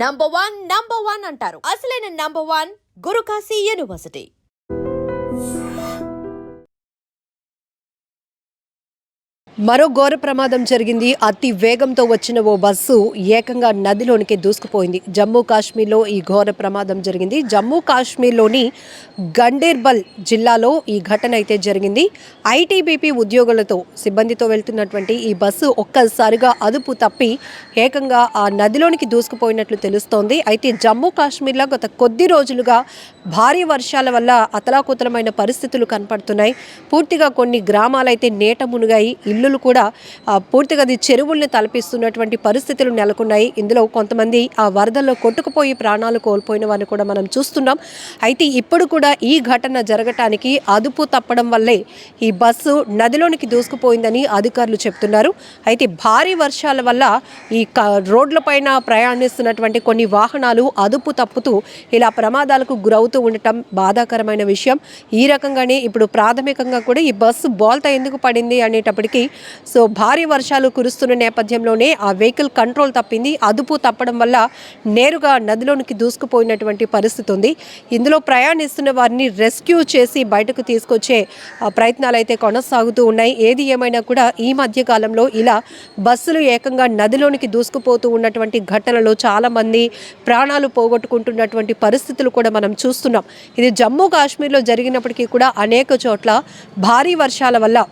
Number one అంటారు. అసలైన number one Guru Kashi university. మరో ఘోర ప్రమాదం జరిగింది. అతి వేగంతో వచ్చిన ఓ బస్సు ఏకంగా నదిలోనికి దూసుకుపోయింది. జమ్మూ కాశ్మీర్లో ఈ ఘోర ప్రమాదం జరిగింది. జమ్మూ కాశ్మీర్లోని గండేర్బల్ జిల్లాలో ఈ ఘటన అయితే జరిగింది. ఐటీబీపీ ఉద్యోగులతో సిబ్బందితో వెళ్తున్నటువంటి ఈ బస్సు ఒక్కసారిగా అదుపు తప్పి ఏకంగా ఆ నదిలోనికి దూసుకుపోయినట్లు తెలుస్తోంది. అయితే జమ్మూ కాశ్మీర్లో గత కొద్ది రోజులుగా భారీ వర్షాల వల్ల అతలాకుతలమైన పరిస్థితులు కనపడుతున్నాయి. పూర్తిగా కొన్ని గ్రామాలైతే నేట మునిగాయి. ఇల్లులు కూడా పూర్తిగా చెరువుల్ని తలపిస్తున్నటువంటి పరిస్థితులు నెలకొన్నాయి. ఇందులో కొంతమంది ఆ వరదల్లో కొట్టుకుపోయి ప్రాణాలు కోల్పోయిన వారిని కూడా మనం చూస్తున్నాం. అయితే ఇప్పుడు కూడా ఈ ఘటన జరగటానికి అదుపు తప్పడం వల్లే ఈ బస్సు నదిలోనికి దూసుకుపోయిందని అధికారులు చెప్తున్నారు. అయితే భారీ వర్షాల వల్ల ఈ రోడ్లపైన ప్రయాణిస్తున్నటువంటి కొన్ని వాహనాలు అదుపు తప్పుతూ ఇలా ప్రమాదాలకు గురవుతూ ఉండటం బాధాకరమైన విషయం. ఈ రకంగానే ఇప్పుడు ప్రాథమికంగా కూడా ఈ బస్సు బోల్తా ఎందుకు పడింది అనేటప్పటికీ భారీ వర్షాలు కురుస్తున్న నేపథ్యంలోనే ఆ వెహికల్ కంట్రోల్ తప్పింది. అదుపు తప్పడం వల్ల నేరుగా నదిలోనికి దూసుకుపోయినటువంటి పరిస్థితి ఉంది. ఇందులో ప్రయాణిస్తున్న వారిని రెస్క్యూ చేసి బయటకు తీసుకొచ్చే ప్రయత్నాలు అయితే కొనసాగుతూ ఉన్నాయి. ఏది ఏమైనా కూడా ఈ మధ్య కాలంలో ఇలా బస్సులు ఏకంగా నదిలోనికి దూసుకుపోతూ ఉన్నటువంటి ఘటనలో చాలామంది ప్రాణాలు పోగొట్టుకుంటున్నటువంటి పరిస్థితులు కూడా మనం చూస్తున్నాం. ఇది జమ్మూ కాశ్మీర్లో జరిగినప్పటికీ కూడా అనేక చోట్ల భారీ వర్షాల వల్ల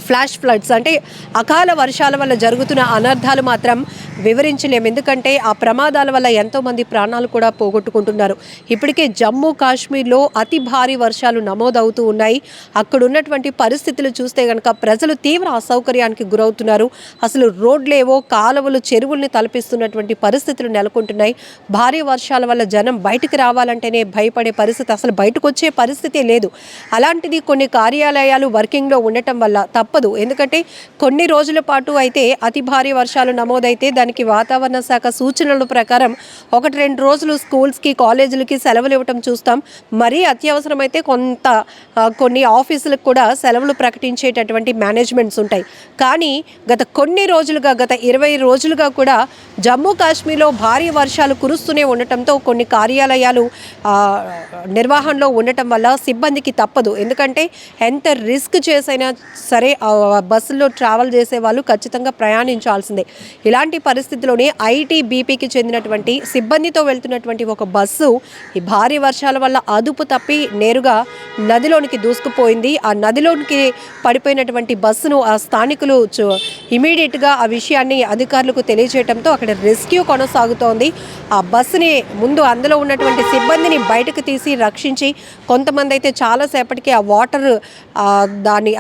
ఫ్లాష్ ఫ్లడ్స్ అంటే అకాల వర్షాల వల్ల జరుగుతున్న అనర్థాలు మాత్రం వివరించలేము. ఎందుకంటే ఆ ప్రమాదాల వల్ల ఎంతోమంది ప్రాణాలు కూడా పోగొట్టుకుంటున్నారు. ఇప్పటికే జమ్మూ కాశ్మీర్లో అతి భారీ వర్షాలు నమోదవుతూ ఉన్నాయి. అక్కడ ఉన్నటువంటి పరిస్థితులు చూస్తే కనుక ప్రజలు తీవ్ర అసౌకర్యానికి గురవుతున్నారు. అసలు రోడ్లేవో కాలువలు చెరువుల్ని తలపిస్తున్నటువంటి పరిస్థితులు నెలకొంటున్నాయి. భారీ వర్షాల వల్ల జనం బయటికి రావాలంటేనే భయపడే పరిస్థితి, అసలు బయటకు వచ్చే పరిస్థితే లేదు. అలాంటిది కొన్ని కార్యాలయాలు వర్కింగ్లో ఉండటం వల్ల తప్పదు. ఎందుకంటే కొన్ని రోజుల పాటు అయితే అతి భారీ వర్షాలు నమోదైతే దానికి వాతావరణ శాఖ సూచనల ప్రకారం 1-2 రోజులు స్కూల్స్కి కాలేజీలకి సెలవులు ఇవ్వటం చూస్తాం. మరీ అత్యవసరమైతే కొన్ని ఆఫీసులకు కూడా సెలవులు ప్రకటించేటటువంటి మేనేజ్మెంట్స్ ఉంటాయి. కానీ గత 20 రోజులుగా కూడా జమ్మూ కాశ్మీర్లో భారీ వర్షాలు కురుస్తూనే ఉండటంతో కొన్ని కార్యాలయాలు నిర్వహణలో ఉండటం వల్ల సిబ్బందికి తప్పదు. ఎందుకంటే ఎంత రిస్క్ చేసైనా సరే బస్సులో ట్రావెల్ చేసే వాళ్ళు ఖచ్చితంగా ప్రయాణించాల్సిందే. ఇలాంటి పరిస్థితిలోనే ఐటీబీపీకి చెందినటువంటి సిబ్బందితో వెళ్తున్నటువంటి ఒక బస్సు ఈ భారీ వర్షాల వల్ల అదుపు తప్పి నేరుగా నదిలోనికి దూసుకుపోయింది. ఆ నదిలోనికి పడిపోయినటువంటి బస్సును ఆ స్థానికులు ఇమీడియట్గా ఆ విషయాన్ని అధికారులకు తెలియజేయడంతో అక్కడ రెస్క్యూ కొనసాగుతోంది. ఆ బస్సుని ముందు అందులో ఉన్నటువంటి సిబ్బందిని బయటకు తీసి రక్షించి కొంతమంది అయితే చాలాసేపటికి ఆ వాటర్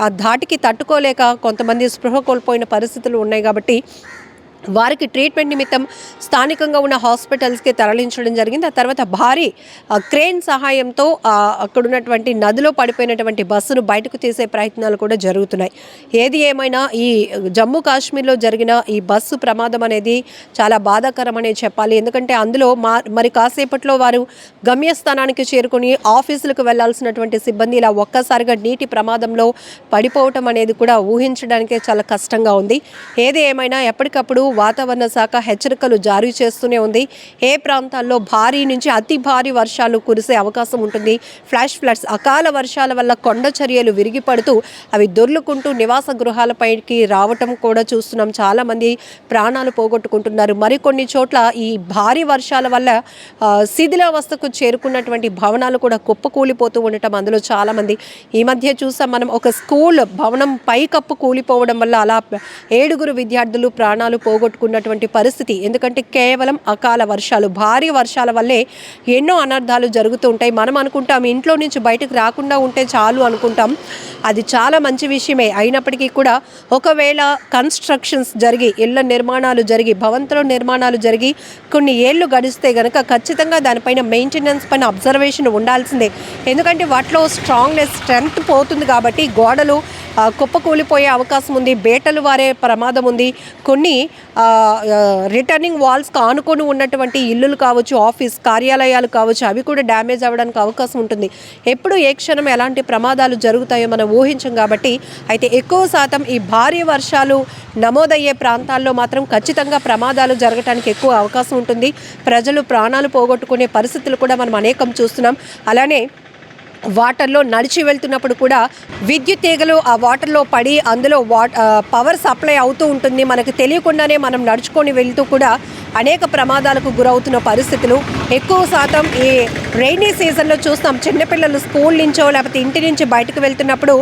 ఆ ధాటికి తట్టుకోలేక కొంతమంది స్పృహ కోల్పోయిన పరిస్థితులు ఉన్నాయి. కాబట్టి వారికి ట్రీట్మెంట్ నిమిత్తం స్థానికంగా ఉన్న హాస్పిటల్స్కి తరలించడం జరిగింది. ఆ తర్వాత భారీ క్రేన్ సహాయంతో అక్కడ ఉన్నటువంటి నదిలో పడిపోయినటువంటి బస్సును బయటకు తీసే ప్రయత్నాలు కూడా జరుగుతున్నాయి. ఏది ఏమైనా ఈ జమ్మూ కాశ్మీర్లో జరిగిన ఈ బస్సు ప్రమాదం అనేది చాలా బాధాకరమనే చెప్పాలి. ఎందుకంటే అందులో మరి కాసేపట్లో వారు గమ్యస్థానానికి చేరుకుని ఆఫీసులకు వెళ్లాల్సినటువంటి సిబ్బంది ఇలా ఒక్కసారిగా నీటి ప్రమాదంలో పడిపోవటం అనేది కూడా ఊహించడానికే చాలా కష్టంగా ఉంది. ఏది ఏమైనా ఎప్పటికప్పుడు వాతావరణ శాఖ హెచ్చరికలు జారీ చేస్తూనే ఉంది. ఏ ప్రాంతాల్లో భారీ నుంచి అతి భారీ వర్షాలు కురిసే అవకాశం ఉంటుంది. ఫ్లాష్ ఫ్లడ్స్ అకాల వర్షాల వల్ల కొండ చర్యలు విరిగిపడుతూ అవి దొర్లుకుంటూ నివాస గృహాలపైకి రావటం కూడా చూస్తున్నాం. చాలామంది ప్రాణాలు పోగొట్టుకుంటున్నారు. మరికొన్ని చోట్ల ఈ భారీ వర్షాల వల్ల శిథిలావస్థకు చేరుకున్నటువంటి భవనాలు కూడా కుప్పకూలిపోతూ ఉండటం, అందులో చాలామంది ఈ మధ్య చూసాం మనం. ఒక స్కూల్ భవనం పైకప్పు కూలిపోవడం వల్ల అలా 7 విద్యార్థులు ప్రాణాలు పోగొట్టుకున్నటువంటి పరిస్థితి. ఎందుకంటే కేవలం అకాల వర్షాలు, భారీ వర్షాల వల్లే ఎన్నో అనర్థాలు జరుగుతూ ఉంటాయి. మనం అనుకుంటాం ఇంట్లో నుంచి బయటకు రాకుండా ఉంటే చాలు అనుకుంటాం. అది చాలా మంచి విషయమే. అయినప్పటికీ కూడా ఒకవేళ కన్స్ట్రక్షన్స్ జరిగి ఇళ్ల నిర్మాణాలు జరిగి భవంతుల నిర్మాణాలు జరిగి కొన్ని ఏళ్ళు గడిస్తే కనుక ఖచ్చితంగా దానిపైన మెయింటెనెన్స్ పైన అబ్జర్వేషన్ ఉండాల్సిందే. ఎందుకంటే వాటిలో స్ట్రెంగ్త్ పోతుంది కాబట్టి గోడలు కుప్పకూలిపోయే అవకాశం ఉంది, బేటలు వారే ప్రమాదం ఉంది. కొన్ని రిటర్నింగ్ వాల్స్ ఆనుకొని ఉన్నటువంటి ఇల్లులు కావచ్చు, ఆఫీస్ కార్యాలయాలు కావచ్చు, అవి కూడా డ్యామేజ్ అవ్వడానికి అవకాశం ఉంటుంది. ఎప్పుడు ఏ క్షణం ఎలాంటి ప్రమాదాలు జరుగుతాయో మనం ఊహించం కాబట్టి, అయితే ఎక్కువ శాతం ఈ భారీ వర్షాలు నమోదయ్యే ప్రాంతాల్లో మాత్రం ఖచ్చితంగా ప్రమాదాలు జరగడానికి ఎక్కువ అవకాశం ఉంటుంది. ప్రజలు ప్రాణాలు పోగొట్టుకునే పరిస్థితులు కూడా మనం అనేకం చూస్తున్నాం. అలానే వాటర్లో నడిచి వెళ్తున్నప్పుడు కూడా విద్యుత్ తీగలు ఆ వాటర్లో పడి అందులో పవర్ సప్లై అవుతూ ఉంటుంది. మనకు తెలియకుండానే మనం నడుచుకొని వెళ్తూ కూడా అనేక ప్రమాదాలకు గురవుతున్న పరిస్థితులు ఎక్కువ శాతం ఈ రైనీ సీజన్లో చూస్తాం. చిన్నపిల్లలు స్కూల్ నుంచో లేకపోతే ఇంటి నుంచి బయటకు వెళ్తున్నప్పుడు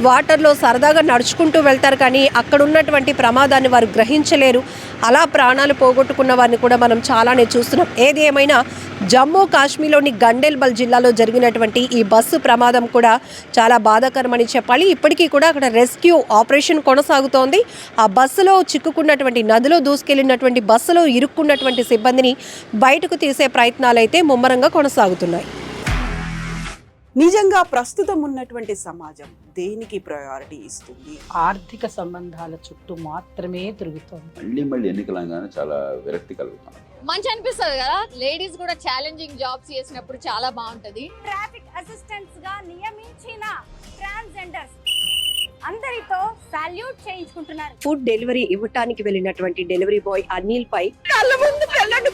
వాటర్లో సరదాగా నడుచుకుంటూ వెళ్తారు, కానీ అక్కడ ఉన్నటువంటి ప్రమాదాన్ని వారు గ్రహించలేరు. అలా ప్రాణాలు పోగొట్టుకున్న వారిని కూడా మనం చాలానే చూస్తున్నాం. ఏది ఏమైనా జమ్మూ కాశ్మీర్లోని గండేల్బల్ జిల్లాలో జరిగినటువంటి ఈ బస్సు ప్రమాదం కూడా చాలా బాధాకరమని చెప్పాలి. ఇప్పటికీ కూడా అక్కడ రెస్క్యూ ఆపరేషన్ కొనసాగుతోంది. ఆ బస్సులో చిక్కుకున్నటువంటి, నదిలో దూసుకెళ్లినటువంటి బస్సులో ఇరుక్కున్నటువంటి సిబ్బందిని బయటకు తీసే ప్రయత్నాలు అయితే ముమ్మరంగా కొనసాగుతున్నాయి. నిజంగా ప్రస్తుతం ఉన్నటువంటి సమాజం దేనికి ప్రయారిటీ ఇస్తుంది? ఆర్థిక సంబంధాల చుట్టూ మాత్రమే తిరుగుతోంది. మళ్ళీ ఎన్నికలంగానే చాలా విరక్తి కలుగుతాం. మంచి అనిపిస్తుంది కదా, లేడీస్ కూడా ఛాలెంజింగ్ జాబ్స్ చేసినప్పుడు చాలా బాగుంటది. ట్రాఫిక్ అసిస్టెంట్స్ గా నియమించిన ట్రాన్స్జెండర్స్ అందరితో సాల్యూట్ చేయించుకుంటున్నారు. ఫుడ్ డెలివరీ ఇవ్వటానికి వెళ్ళినటువంటి డెలివరీ బాయ్ అనిల్ పై కళ్ళ ముందు పెళ్ళండి